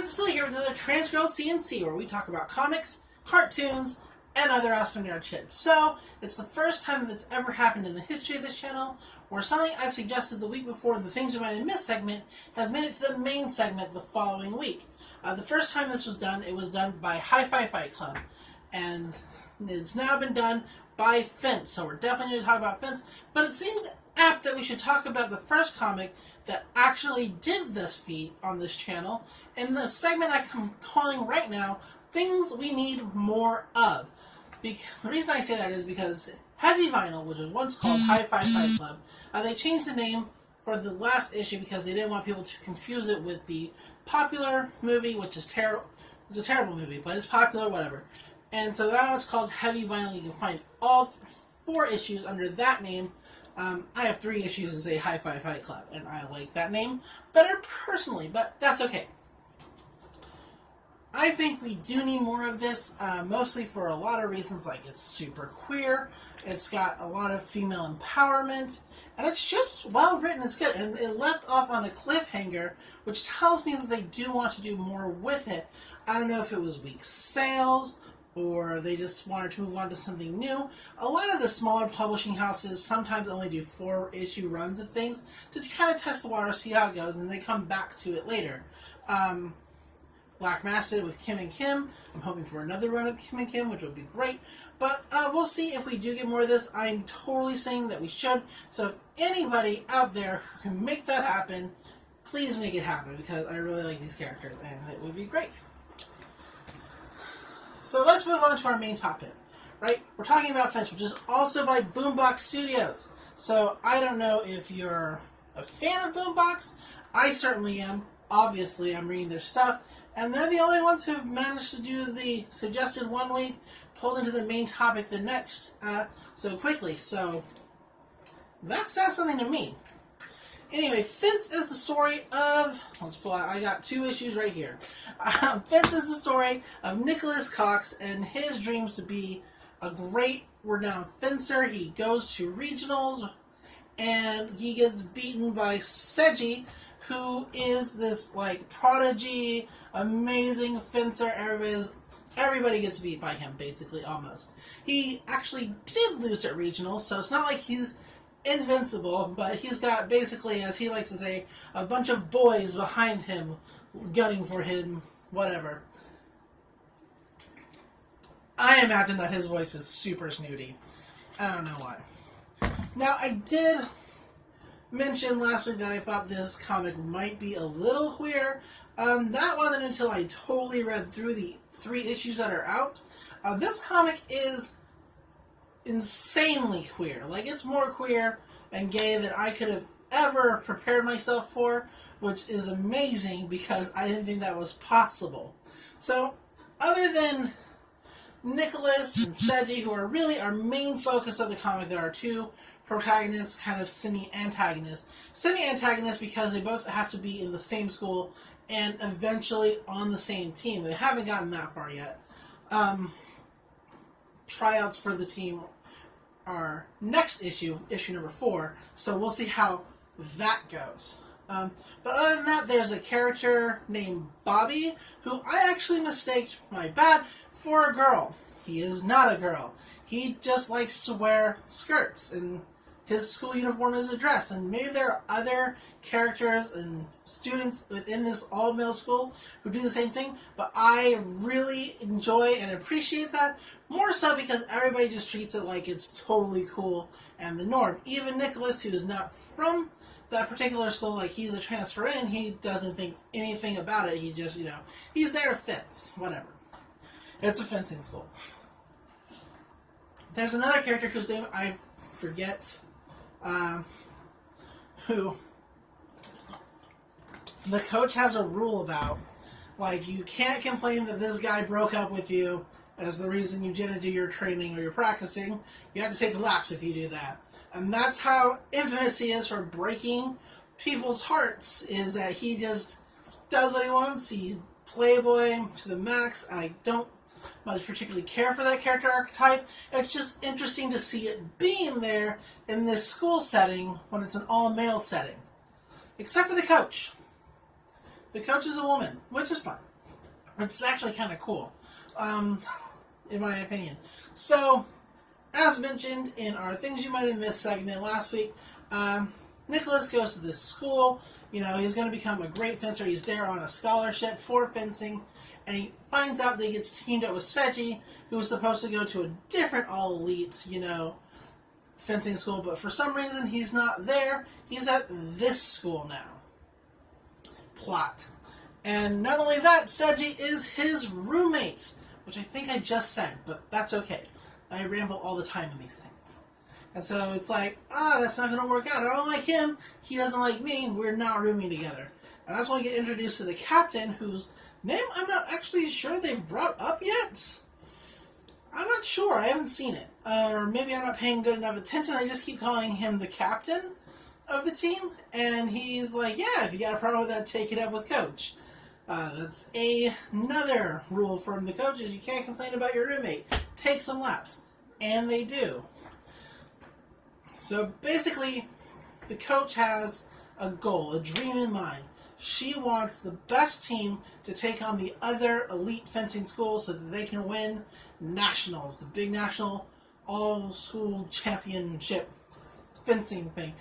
Still here with another Transgirl C, where we talk about comics, cartoons, and other awesome nerd shit. So, it's the first time that's ever happened in the history of this channel where something I've suggested the week before the Things You Might Have Missed segment has made it to the main segment the following week. The first time this was done, it was done by Hi-Fi Fight Club, and it's now been done by Fence, so we're definitely going to talk about Fence, but it seems apt that we should talk about the first comic that actually did this feat on this channel, in the segment I'm calling right now, Things We Need More Of. The reason I say that is because Heavy Vinyl, which was once called Hi-Fi Fight Club, they changed the name for the last issue because they didn't want people to confuse it with the popular movie, which is terrible. It's a terrible movie, but it's popular, whatever. And so now it's called Heavy Vinyl. You can find all 4 issues under that name. I have 3 issues as a Hi-Fi Fight Club, and I like that name better personally, but that's okay. I think we do need more of this, mostly for a lot of reasons, like it's super queer, it's got a lot of female empowerment, and it's just well written, it's good, and it left off on a cliffhanger, which tells me that they do want to do more with it. I don't know if it was weak sales, or they just wanted to move on to something new. A lot of the smaller publishing houses sometimes only do 4-issue runs of things to kind of test the water, see how it goes, and they come back to it later. Black Mass did it with Kim and Kim. I'm hoping for another run of Kim and Kim, which would be great. But we'll see if we do get more of this. I'm totally saying that we should. So if anybody out there who can make that happen, please make it happen, because I really like these characters, and it would be great. So let's move on to our main topic, right? We're talking about Fence, which is also by Boombox Studios. So I don't know if you're a fan of Boombox. I certainly am. Obviously, I'm reading their stuff. And they're the only ones who've managed to do the suggested 1 week, pulled into the main topic the next so quickly. So that says something to me. Anyway, Fence is the story of... Let's pull out... I got 2 issues right here. Fence is the story of Nicholas Cox and his dreams to be a great, renowned fencer. He goes to regionals, and he gets beaten by Seiji, who is this, like, prodigy, amazing fencer. Everybody gets beat by him, basically, almost. He actually did lose at regionals, so it's not like he's invincible, but he's got, basically, as he likes to say, a bunch of boys behind him, gunning for him, whatever. I imagine that his voice is super snooty. I don't know why. Now, I did mention last week that I thought this comic might be a little queer. That wasn't until I totally read through the 3 issues that are out. This comic is insanely queer. Like, it's more queer and gay than I could have ever prepared myself for, which is amazing because I didn't think that was possible. So, other than Nicholas and Seiji, who are really our main focus of the comic, there are 2 protagonists, kind of semi-antagonists. Semi-antagonists because they both have to be in the same school and eventually on the same team. We haven't gotten that far yet. Tryouts for the team are next issue, issue number 4, so we'll see how that goes. But other than that, there's a character named Bobby, who I actually mistaked, my bad, for a girl. He is not a girl. He just likes to wear skirts, and his school uniform is a dress. And maybe there are other characters and students within this all-male school who do the same thing, but I really enjoy and appreciate that, more so because everybody just treats it like it's totally cool and the norm. Even Nicholas, who is not from that particular school, like he's a transfer in, he doesn't think anything about it. He just, he's there to fence, whatever. It's a fencing school. There's another character whose name I forget, who the coach has a rule about. Like, you can't complain that this guy broke up with you as the reason you didn't do your training or your practicing. You have to take laps if you do that. And that's how infamous he is for breaking people's hearts, is that he just does what he wants. He's playboy to the max. I don't much particularly care for that character archetype. It's just interesting to see it being there in this school setting when it's an all-male setting. Except for the coach. the coach is a woman, which is fun. It's actually kind of cool, in my opinion. So, as mentioned in our Things You Might Have Missed segment last week, Nicholas goes to this school. You know, he's going to become a great fencer. He's there on a scholarship for fencing. And he finds out that he gets teamed up with Seiji, who was supposed to go to a different all-elite, fencing school. But for some reason, he's not there. He's at this school now. Plot. And not only that, Seiji is his roommate, which I think I just said, but that's okay. I ramble all the time in these things. And so it's like, that's not going to work out. I don't like him. He doesn't like me. We're not rooming together. And that's when we get introduced to the captain, whose name I'm not actually sure they've brought up yet. I'm not sure. I haven't seen it. Or maybe I'm not paying good enough attention. I just keep calling him the captain of the team. And he's like, yeah, if you got a problem with that, take it up with Coach. That's another rule from the coaches. You can't complain about your roommate. Take some laps. And they do. So basically, the coach has a goal, a dream in mind. She wants the best team to take on the other elite fencing schools so that they can win nationals, the big national all-school championship fencing thing.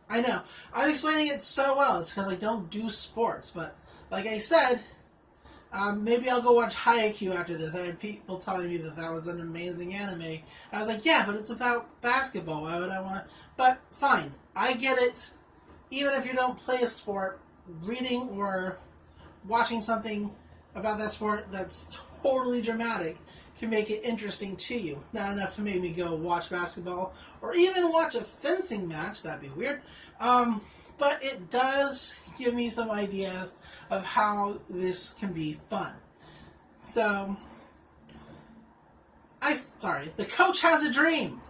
I know. I'm explaining it so well. It's because I don't do sports. But like I said, maybe I'll go watch Haikyuu after this. I had people telling me that was an amazing anime. I was like, yeah, but it's about basketball. Why would I want to? But fine. I get it. Even if you don't play a sport, reading or watching something about that sport that's totally dramatic can make it interesting to you. Not enough to make me go watch basketball or even watch a fencing match. That'd be weird. But it does give me some ideas of how this can be fun. So, the coach has a dream.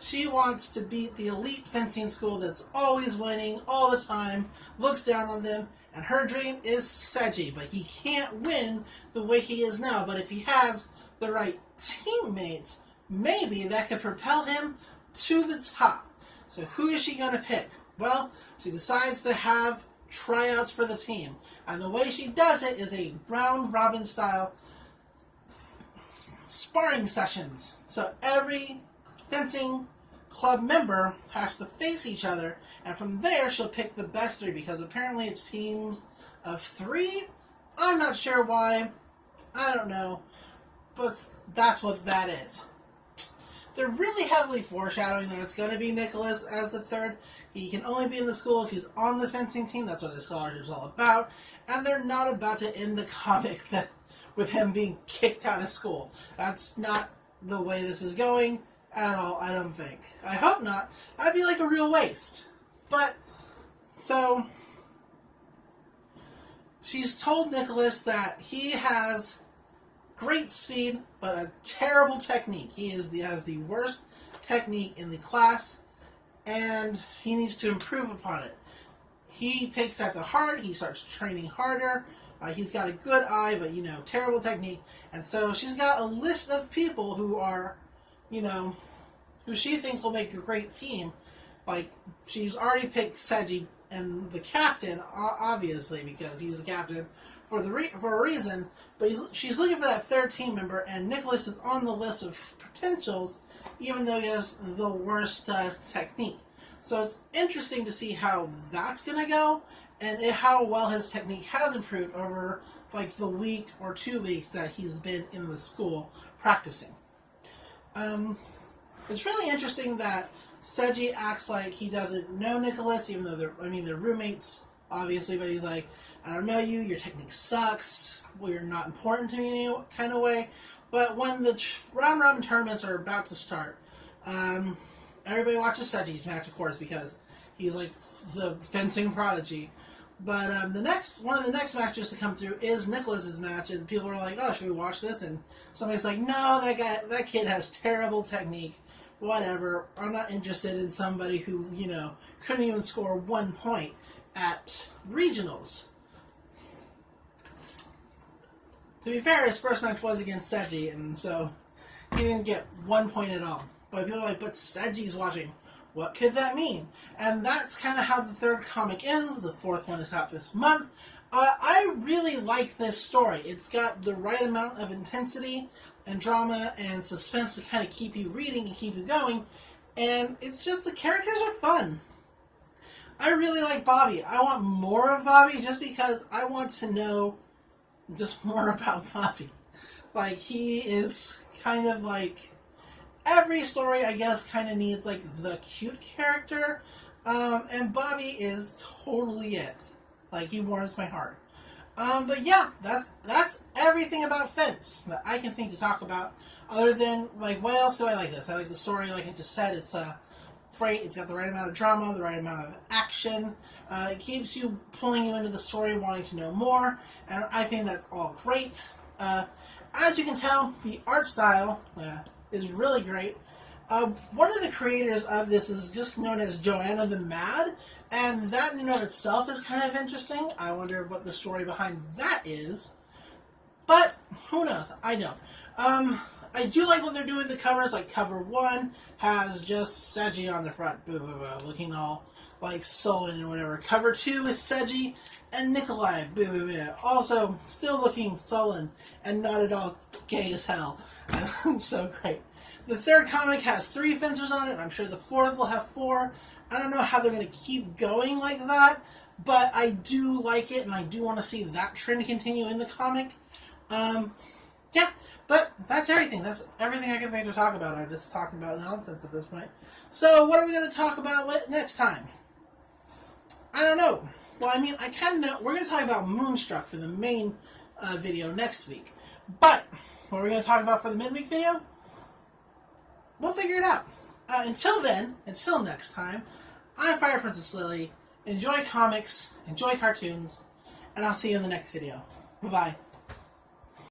She wants to beat the elite fencing school that's always winning all the time, looks down on them, and her dream is Seiji, but he can't win the way he is now. But if he has the right teammates, maybe that could propel him to the top. So who is she going to pick? Well, she decides to have tryouts for the team. And the way she does it is a round-robin style sparring sessions. So every fencing club member has to face each other, and from there she'll pick the best three, because apparently it's teams of 3. I'm not sure why. I don't know. But that's what that is. They're really heavily foreshadowing that it's going to be Nicholas as the third. He can only be in the school if he's on the fencing team. That's what his scholarship's all about. And they're not about to end the comic with him being kicked out of school. That's not the way this is going at all, I don't think. I hope not. That'd be like a real waste. But, so, she's told Nicholas that he has great speed, but a terrible technique. He has the worst technique in the class, and he needs to improve upon it. He takes that to heart. He starts training harder. He's got a good eye, but, terrible technique. And so she's got a list of people who are, who she thinks will make a great team. Like, she's already picked Seiji and the captain, obviously, because he's the captain for a reason. But she's looking for that third team member, and Nicholas is on the list of potentials, even though he has the worst technique. So it's interesting to see how that's going to go, and how well his technique has improved over, like, the week or 2 weeks that he's been in the school practicing. It's really interesting that Seiji acts like he doesn't know Nicholas, even though they're roommates, obviously, but he's like, I don't know you, your technique sucks, you're not important to me in any kind of way. But when the round-robin tournaments are about to start, everybody watches Seiji's match, of course, because he's like the fencing prodigy. But one of the next matches to come through is Nicholas's match, and people are like, oh, should we watch this? And somebody's like, no, that kid has terrible technique. Whatever, I'm not interested in somebody who, couldn't even score 1 point at regionals. To be fair, his first match was against Seiji, and so he didn't get 1 point at all. But people are like, but Seiji's watching. What could that mean? And that's kind of how the third comic ends. The fourth one is out this month. I really like this story. It's got the right amount of intensity and drama and suspense to kind of keep you reading and keep you going. And it's just, the characters are fun. I really like Bobby. I want more of Bobby just because I want to know just more about Bobby. Like, he is kind of like... Every story, I guess, kind of needs, like, the cute character. And Bobby is totally it. Like, he warms my heart. But yeah, that's everything about Fence that I can think to talk about. Other than, like, what else do I like this? I like the story, like I just said. It's great. It's got the right amount of drama, the right amount of action. It keeps you pulling you into the story, wanting to know more. And I think that's all great. As you can tell, the art style is really great. One of the creators of this is just known as Joanna the Mad, and that in and of itself is kind of interesting. I wonder what the story behind that is. But, who knows? I don't. I do like what they're doing with the covers. Like, cover 1 has just Seiji on the front, looking all, like, sullen and whatever. Cover 2 is Seiji and Nikolai, also still looking sullen and not at all gay as hell. So great. The third comic has 3 fencers on it. I'm sure the fourth will have 4. I don't know how they're going to keep going like that, but I do like it, and I do want to see that trend continue in the comic. Yeah, but that's everything. That's everything I can think to talk about. I'm just talking about nonsense at this point. So what are we going to talk about next time? I don't know. Well, I mean, I kind of know. We're going to talk about Moonstruck for the main video next week. But what are we going to talk about for the midweek video? We'll figure it out. Until then, until next time, I'm Fire Princess Lily. Enjoy comics, enjoy cartoons, and I'll see you in the next video. Bye-bye.